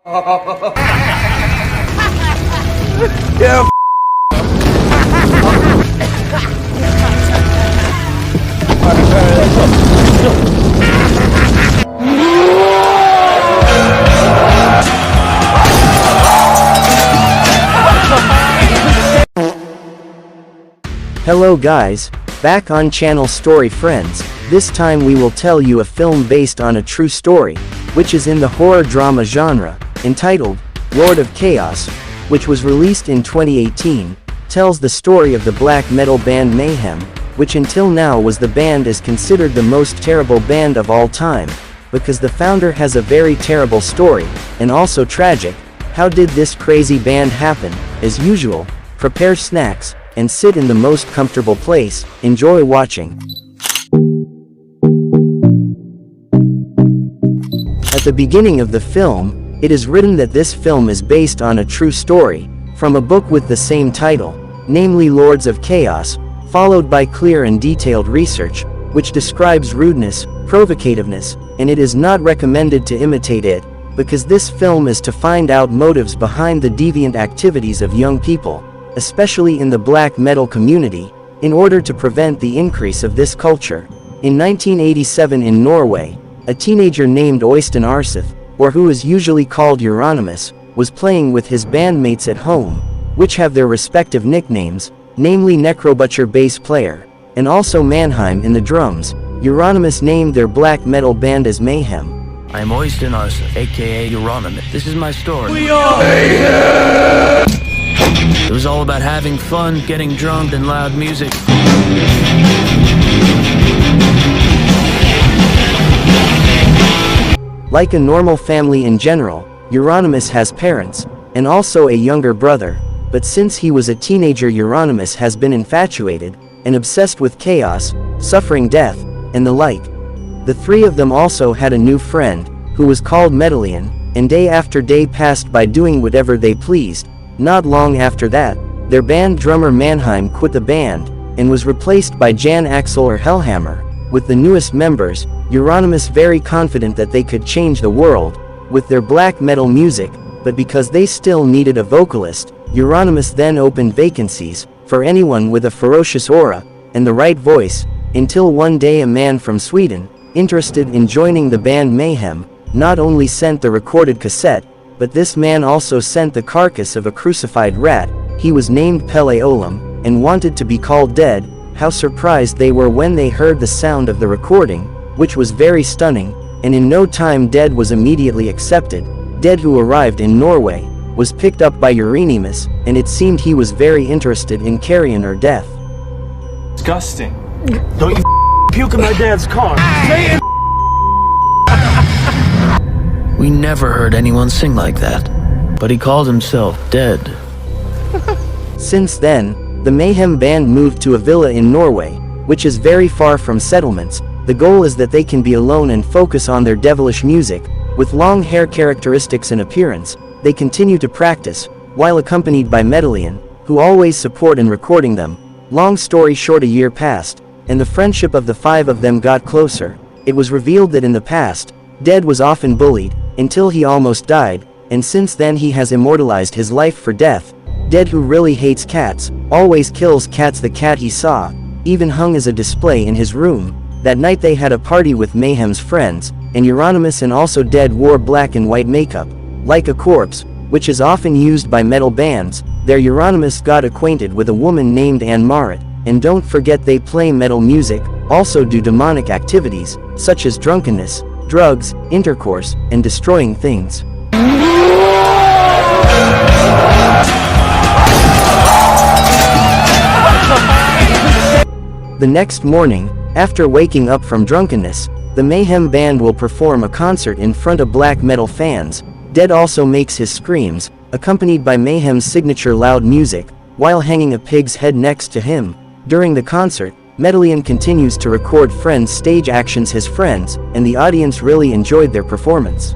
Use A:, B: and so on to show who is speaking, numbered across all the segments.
A: Yeah.
B: Hello guys, back on channel Story Friends. This time we will tell you a film based on a true story, which is in the horror drama genre, entitled Lord of Chaos, which was released in 2018, tells the story of the black metal band Mayhem, which until now was the band is considered the most terrible band of all time, because the founder has a very terrible story, and also tragic. How did this crazy band happen? As usual, prepare snacks, and sit in the most comfortable place. Enjoy watching. At the beginning of the film, it is written that this film is based on a true story, from a book with the same title, namely Lords of Chaos, followed by clear and detailed research, which describes rudeness, provocativeness, and it is not recommended to imitate it, because this film is to find out motives behind the deviant activities of young people, especially in the black metal community, in order to prevent the increase of this culture. In 1987 in Norway, a teenager named Øystein Arseth, or who is usually called Euronymous, was playing with his bandmates at home, which have their respective nicknames, namely Necrobutcher bass player, and also Mannheim in the drums. Euronymous named their black metal band as Mayhem.
C: I am Øystein Arseth, aka Euronymous. This is my story.
A: We are Mayhem!
C: It was all about having fun, getting drunk, and loud music.
B: Like a normal family in general, Euronymous has parents, and also a younger brother, but since he was a teenager, Euronymous has been infatuated, and obsessed with chaos, suffering death, and the like. The three of them also had a new friend, who was called Medallion, and day after day passed by doing whatever they pleased. Not long after that, their band drummer Mannheim quit the band, and was replaced by Jan Axel or Hellhammer. With the newest members, Euronymous very confident that they could change the world, with their black metal music, but because they still needed a vocalist, Euronymous then opened vacancies, for anyone with a ferocious aura, and the right voice, until one day a man from Sweden, interested in joining the band Mayhem, not only sent the recorded cassette, but this man also sent the carcass of a crucified rat. He was named Pele Olam, and wanted to be called Dead. How surprised they were when they heard the sound of the recording, which was very stunning, and in no time Dead was immediately accepted. Dead, who arrived in Norway, was picked up by Euronymous, and it seemed he was very interested in carrying her death.
A: Disgusting. Don't you puke in my dad's car. Say it.
C: We never heard anyone sing like that. But he called himself Dead.
B: Since then, the Mayhem band moved to a villa in Norway, which is very far from settlements. The goal is that they can be alone and focus on their devilish music. With long hair characteristics and appearance, they continue to practice, while accompanied by Medallion, who always support in recording them. Long story short, a year passed, and the friendship of the five of them got closer. It was revealed that in the past, Dead was often bullied, until he almost died, and since then he has immortalized his life for death. Dead, who really hates cats, always kills cats. The cat he saw, even hung as a display in his room. That night they had a party with Mayhem's friends, and Euronymous and also Dead wore black and white makeup, like a corpse, which is often used by metal bands. There Euronymous got acquainted with a woman named Anne Marit, and don't forget they play metal music, also do demonic activities, such as drunkenness, drugs, intercourse, and destroying things. The next morning, after waking up from drunkenness, the Mayhem band will perform a concert in front of black metal fans. Dead also makes his screams, accompanied by Mayhem's signature loud music, while hanging a pig's head next to him. During the concert, Medallion continues to record friends' stage actions, his friends, and the audience really enjoyed their performance.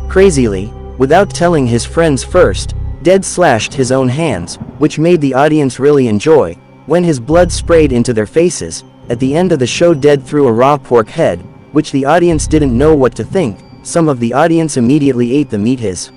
B: Crazily, without telling his friends first, Dead slashed his own hands, which made the audience really enjoy, when his blood sprayed into their faces. At the end of the show, Dead threw a raw pork head, which the audience didn't know what to think. Some of the audience immediately ate the meat.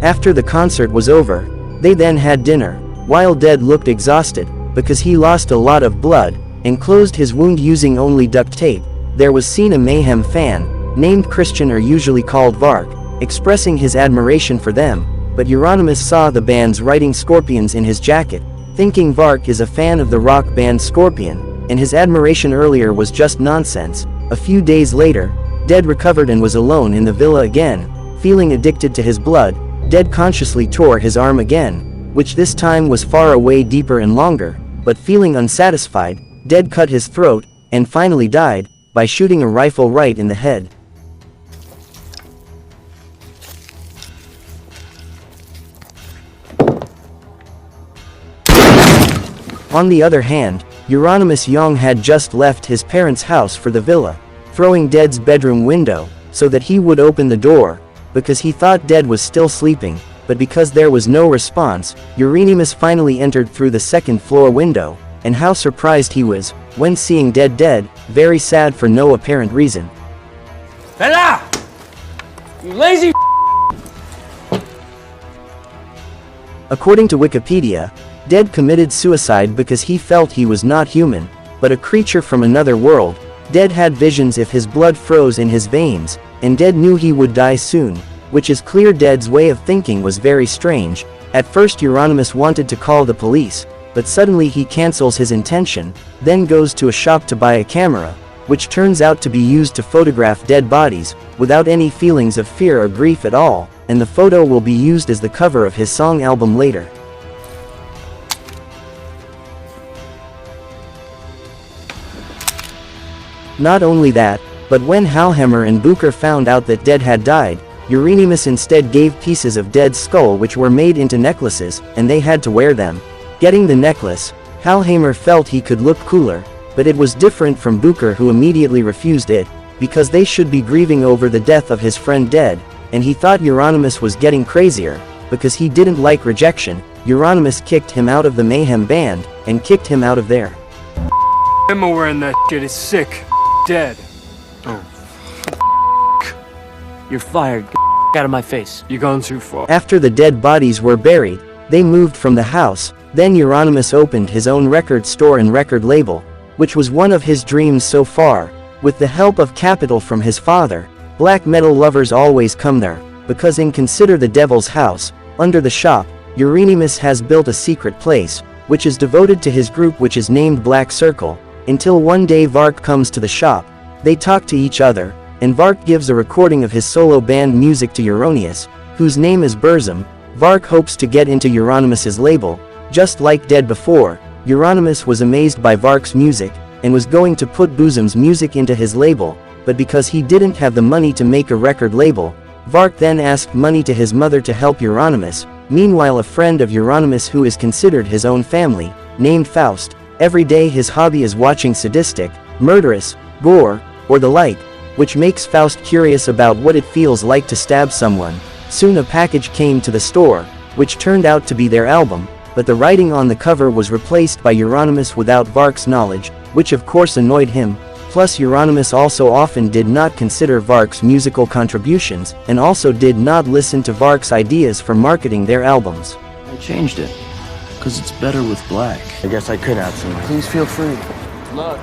B: After the concert was over, they then had dinner, while Dead looked exhausted, because he lost a lot of blood, and closed his wound using only duct tape. There was seen a Mayhem fan, named Christian or usually called Vark, expressing his admiration for them, but Euronymous saw the band's writing Scorpions in his jacket, thinking Vark is a fan of the rock band Scorpion, and his admiration earlier was just nonsense. A few days later, Dead recovered and was alone in the villa again, feeling addicted to his blood. Dead consciously tore his arm again, which this time was far away deeper and longer, but feeling unsatisfied, Dead cut his throat, and finally died, by shooting a rifle right in the head. On the other hand, Euronymous Young had just left his parents' house for the villa, throwing Dead's bedroom window, so that he would open the door, because he thought Dead was still sleeping, but because there was no response, Euronymous finally entered through the second-floor window, and how surprised he was, when seeing Dead, very sad for no apparent reason.
D: Bella! You lazy
B: According to Wikipedia, Dead committed suicide because he felt he was not human, but a creature from another world. Dead had visions if his blood froze in his veins, and Dead knew he would die soon, which is clear. Dead's way of thinking was very strange. At first Euronymous wanted to call the police, but suddenly he cancels his intention, then goes to a shop to buy a camera, which turns out to be used to photograph dead bodies, without any feelings of fear or grief at all, and the photo will be used as the cover of his song album later. Not only that, but when Halhammer and Booker found out that Dead had died, Euronymous instead gave pieces of Dead's skull which were made into necklaces, and they had to wear them. Getting the necklace, Halhammer felt he could look cooler, but it was different from Booker, who immediately refused it, because they should be grieving over the death of his friend Dead, and he thought Euronymous was getting crazier, because he didn't like rejection. Euronymous kicked him out of the Mayhem band, and kicked him out of there.
D: Emma wearing that shit is sick. Dead. Oh. You're fired. Out of my face. You're going too far.
B: After the dead bodies were buried, they moved from the house. Then Euronymous opened his own record store and record label, which was one of his dreams so far. With the help of capital from his father, black metal lovers always come there, because in Consider the Devil's House, under the shop, Euronymous has built a secret place, which is devoted to his group, which is named Black Circle, until one day Vark comes to the shop. They talk to each other, and Vark gives a recording of his solo band music to Euronymous, whose name is Burzum. Vark hopes to get into Euronymous' label. Just like Dead before, Euronymous was amazed by Vark's music, and was going to put Burzum's music into his label, but because he didn't have the money to make a record label, Vark then asked money to his mother to help Euronymous. Meanwhile, a friend of Euronymous, who is considered his own family, named Faust, every day his hobby is watching sadistic, murderous, gore, or the like, which makes Faust curious about what it feels like to stab someone. Soon a package came to the store, which turned out to be their album, but the writing on the cover was replaced by Euronymous without Vark's knowledge, which of course annoyed him. Plus Euronymous also often did not consider Vark's musical contributions, and also did not listen to Vark's ideas for marketing their albums.
C: I changed it, because it's better with black.
A: I guess I could add some.
C: Please feel free.
D: Look.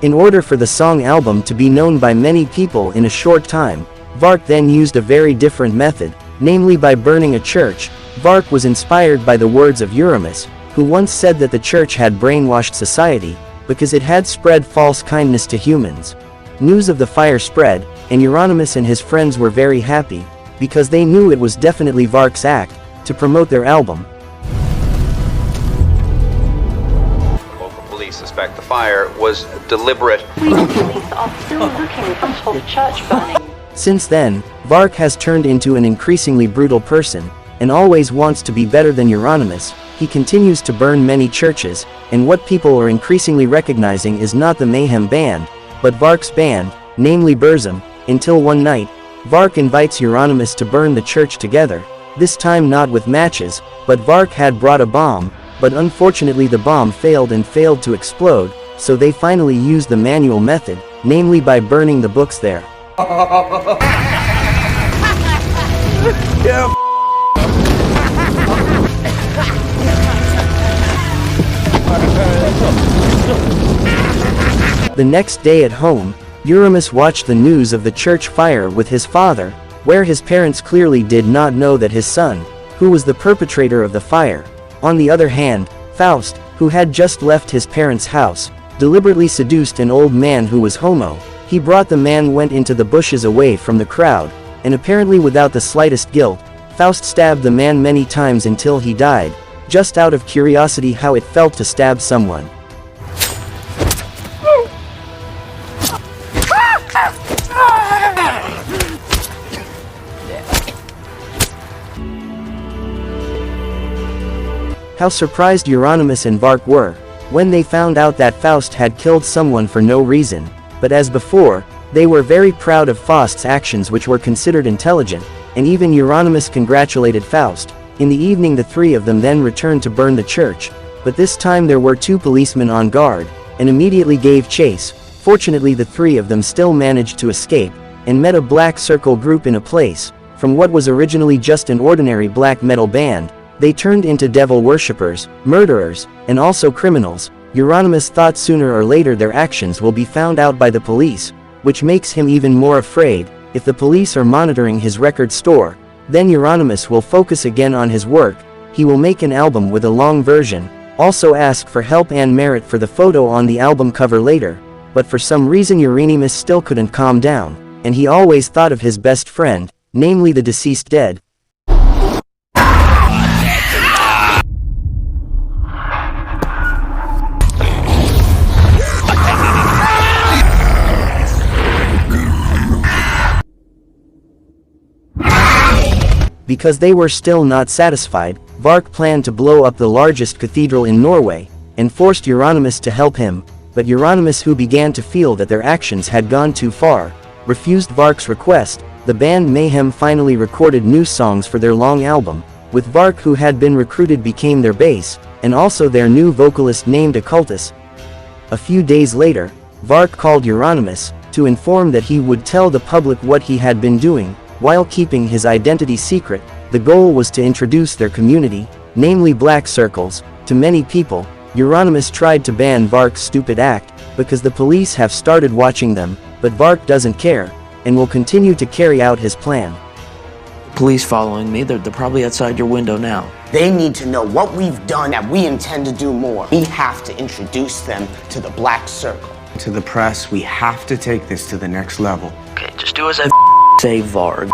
B: In order for the song album to be known by many people in a short time, Vark then used a very different method, namely by burning a church. Vark was inspired by the words of Euronymous, who once said that the church had brainwashed society, because it had spread false kindness to humans. News of the fire spread, and Euronymous and his friends were very happy, because they knew it was definitely Vark's act, to promote their album.
E: Local police suspect the fire was deliberate.
F: Police are still looking for church burning.
B: Since then, Vark has turned into an increasingly brutal person. and always wants to be better than Euronymous, he continues to burn many churches, and what people are increasingly recognizing is not the Mayhem band, but Vark's band, namely Burzum, until one night, Vark invites Euronymous to burn the church together, this time not with matches, but Vark had brought a bomb, but unfortunately the bomb failed to explode, so they finally used the manual method, namely by burning the books there. The next day at home, Euronymous watched the news of the church fire with his father, where his parents clearly did not know that his son, who was the perpetrator of the fire. On the other hand, Faust, who had just left his parents' house, deliberately seduced an old man who was homo. He brought the man went into the bushes away from the crowd, and apparently without the slightest guilt, Faust stabbed the man many times until he died, just out of curiosity how it felt to stab someone. How surprised Euronymous and Vark were, when they found out that Faust had killed someone for no reason, but as before, they were very proud of Faust's actions which were considered intelligent, and even Euronymous congratulated Faust. In the evening the three of them then returned to burn the church, but this time there were 2 policemen on guard, and immediately gave chase. Fortunately the three of them still managed to escape, and met a black circle group in a place, from what was originally just an ordinary black metal band. They turned into devil worshippers, murderers, and also criminals. Euronymous thought sooner or later their actions will be found out by the police, which makes him even more afraid. If the police are monitoring his record store, then Euronymous will focus again on his work. He will make an album with a long version, also ask for help and merit for the photo on the album cover later, but for some reason Euronymous still couldn't calm down, and he always thought of his best friend, namely the deceased dead. Because they were still not satisfied, Vark planned to blow up the largest cathedral in Norway, and forced Euronymous to help him, but Euronymous, who began to feel that their actions had gone too far, refused Vark's request. The band Mayhem finally recorded new songs for their long album, with Vark, who had been recruited, became their bass, and also their new vocalist named Occultus. A few days later, Vark called Euronymous, to inform that he would tell the public what he had been doing, while keeping his identity secret. The goal was to introduce their community, namely black circles, to many people. Euronymous tried to ban Vark's stupid act, because the police have started watching them, but Vark doesn't care, and will continue to carry out his plan.
C: Police following me, they're probably outside your window now.
G: They need to know what we've done, that we intend to do more. We have to introduce them to the Black Circle.
H: To the press, we have to take this to the next level.
C: Okay, just do as I say, Varg.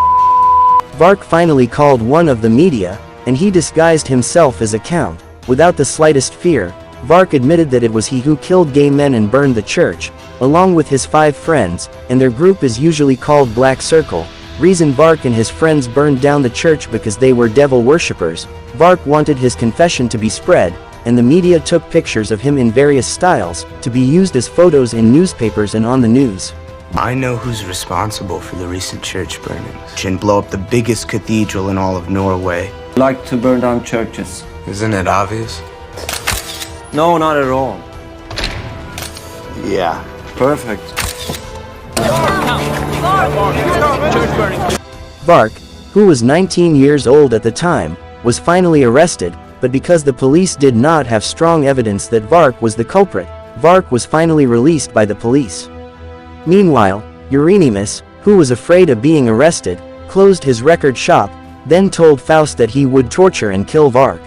B: Vark finally called one of the media, and he disguised himself as a count. Without the slightest fear, Vark admitted that it was he who killed gay men and burned the church, along with his 5 friends, and their group is usually called Black Circle. Reason Vark and his friends burned down the church because they were devil worshippers. Vark wanted his confession to be spread, and the media took pictures of him in various styles, to be used as photos in newspapers and on the news.
H: I know who's responsible for the recent church burnings and blow up the biggest cathedral in all of Norway.
I: Like to burn down churches.
H: Isn't it obvious?
I: No, not at all.
H: Yeah.
I: Perfect.
B: Vark, who was 19 years old at the time, was finally arrested, but because the police did not have strong evidence that Vark was the culprit, Vark was finally released by the police. Meanwhile, Euronymous, who was afraid of being arrested, closed his record shop, then told Faust that he would torture and kill Vark,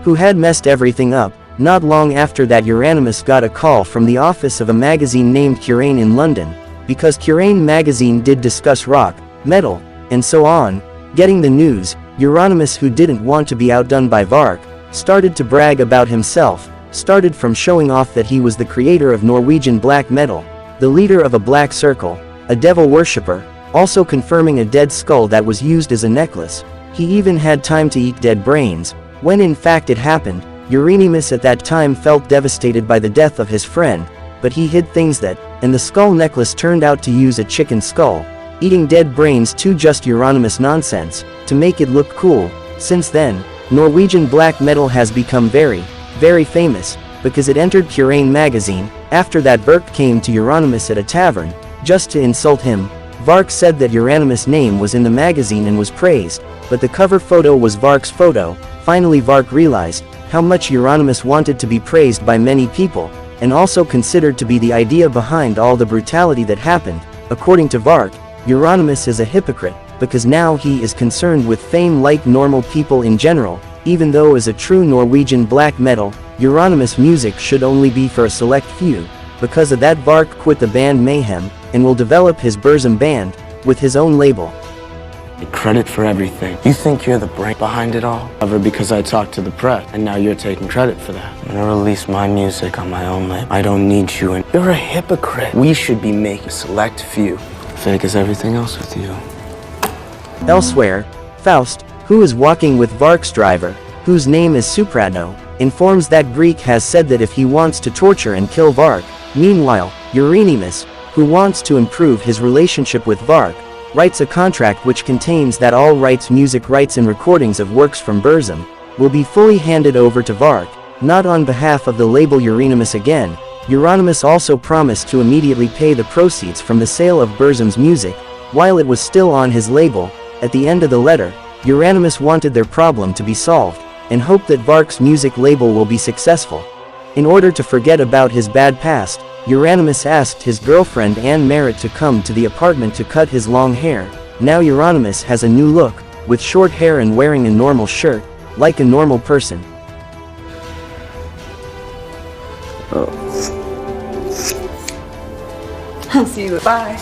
B: who had messed everything up. Not long after that, Euronymous got a call from the office of a magazine named Currain in London, because Currain magazine did discuss rock, metal, and so on. Getting the news, Euronymous, who didn't want to be outdone by Vark, started to brag about himself, started from showing off that he was the creator of Norwegian black metal, the leader of a black circle, a devil worshipper, also confirming a dead skull that was used as a necklace. He even had time to eat dead brains. When in fact it happened, Euronymous at that time felt devastated by the death of his friend, but he hid things that, and the skull necklace turned out to use a chicken skull. Eating dead brains too, just Euronymous nonsense, to make it look cool. Since then, Norwegian black metal has become very, very famous, because it entered Kerrang magazine. After that, Vark came to Euronymous at a tavern, just to insult him. Vark said that Euronymous' name was in the magazine and was praised, but the cover photo was Vark's photo. Finally Vark realized how much Euronymous wanted to be praised by many people, and also considered to be the idea behind all the brutality that happened. According to Vark, Euronymous is a hypocrite, because now he is concerned with fame like normal people in general, even though as a true Norwegian black metal, Euronymous music should only be for a select few. Because of that, Vark quit the band Mayhem, and will develop his Burzum band, with his own label.
J: Credit for everything. You think you're the brain behind it all? However, because I talked to the press, and now you're taking credit for that. I'm gonna release my music on my own label. I don't need you, and you're a hypocrite. We should be making a select few. Fake as everything else with you.
B: Elsewhere, Faust, who is walking with Vark's driver, whose name is Suprano, informs that Greek has said that if he wants to torture and kill Vark. Meanwhile, Euronymous, who wants to improve his relationship with Vark, writes a contract which contains that all rights, music rights and recordings of works from Burzum, will be fully handed over to Vark, not on behalf of the label Euronymous again. Euronymous also promised to immediately pay the proceeds from the sale of Burzum's music, while it was still on his label. At the end of the letter, Euronymous wanted their problem to be solved, and hoped that Vark's music label will be successful. In order to forget about his bad past, Euronymous asked his girlfriend Anne Merritt to come to the apartment to cut his long hair. Now Euronymous has a new look, with short hair and wearing a normal shirt, like a normal person.
F: I'll see you. Bye.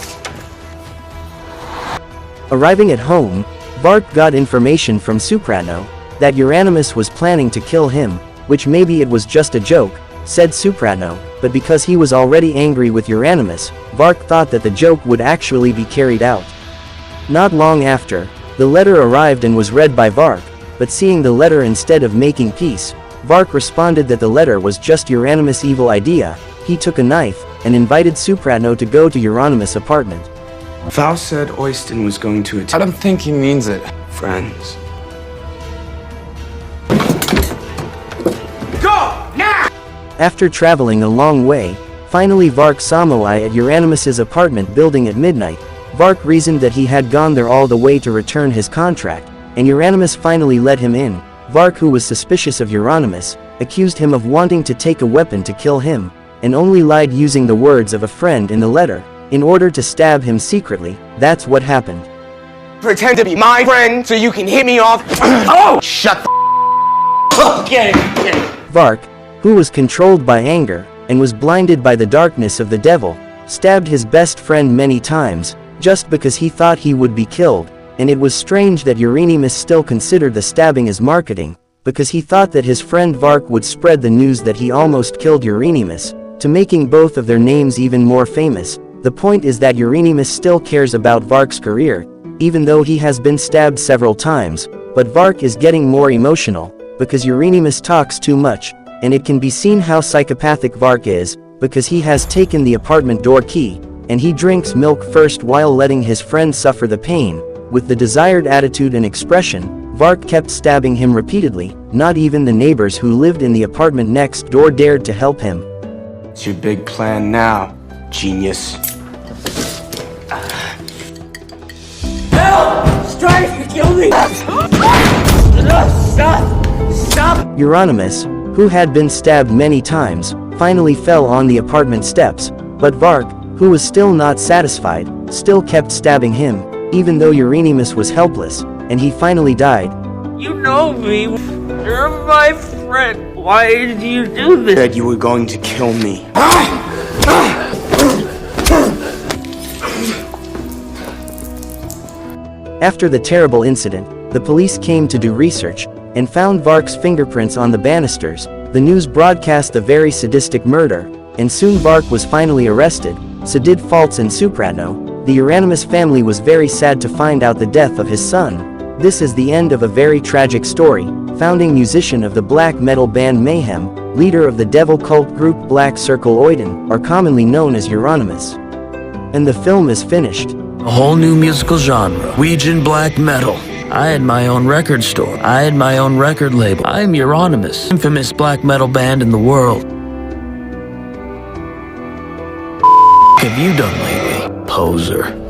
B: Arriving at home, Vark got information from Suprano that Euronymous was planning to kill him, which maybe it was just a joke, said Suprano, but because he was already angry with Euronymous, Vark thought that the joke would actually be carried out. Not long after, the letter arrived and was read by Vark, but seeing the letter instead of making peace, Vark responded that the letter was just Euronymous' evil idea. He took a knife, and invited Suprano to go to Euronymous' apartment.
H: Faust said Oyston was going to attack.
J: I don't think he means it.
H: Friends.
B: After traveling a long way, finally Vark saw Moai at Euronymous' apartment building at midnight. Vark reasoned that he had gone there all the way to return his contract, and Euronymous finally let him in. Vark, who was suspicious of Euronymous, accused him of wanting to take a weapon to kill him, and only lied using the words of a friend in the letter, in order to stab him secretly. That's what happened.
G: Pretend to be my friend so you can hit me off. Oh! Shut the up! Get it!
B: Vark, who was controlled by anger, and was blinded by the darkness of the devil, stabbed his best friend many times, just because he thought he would be killed, and it was strange that Euronymous still considered the stabbing as marketing, because he thought that his friend Vark would spread the news that he almost killed Euronymous, to making both of their names even more famous. The point is that Euronymous still cares about Vark's career, even though he has been stabbed several times, but Vark is getting more emotional, because Euronymous talks too much, and it can be seen how psychopathic Vark is, because he has taken the apartment door key, and he drinks milk first while letting his friend suffer the pain. With the desired attitude and expression, Vark kept stabbing him repeatedly. Not even the neighbors who lived in the apartment next door dared to help him.
H: What's your big plan now, genius?
B: Euronymous, who had been stabbed many times, finally fell on the apartment steps, but Vark, who was still not satisfied, still kept stabbing him, even though Euronymous was helpless, and he finally died.
K: You know me. You're my friend. Why did you do this?
H: Said you were going to kill me.
B: After the terrible incident, the police came to do research, and found Vark's fingerprints on the banisters. The news broadcast a very sadistic murder, and soon Vark was finally arrested. So did Faltz and Suprano. The Euronymous family was very sad to find out the death of his son. This is the end of a very tragic story. Founding musician of the black metal band Mayhem, leader of the devil cult group Black Circle Oiden, are commonly known as Euronymous. And the film is finished.
C: A whole new musical genre. Ouijan black metal. I had my own record store. I had my own record label. I am Euronymous, infamous black metal band in the world. Have you done lately, poser?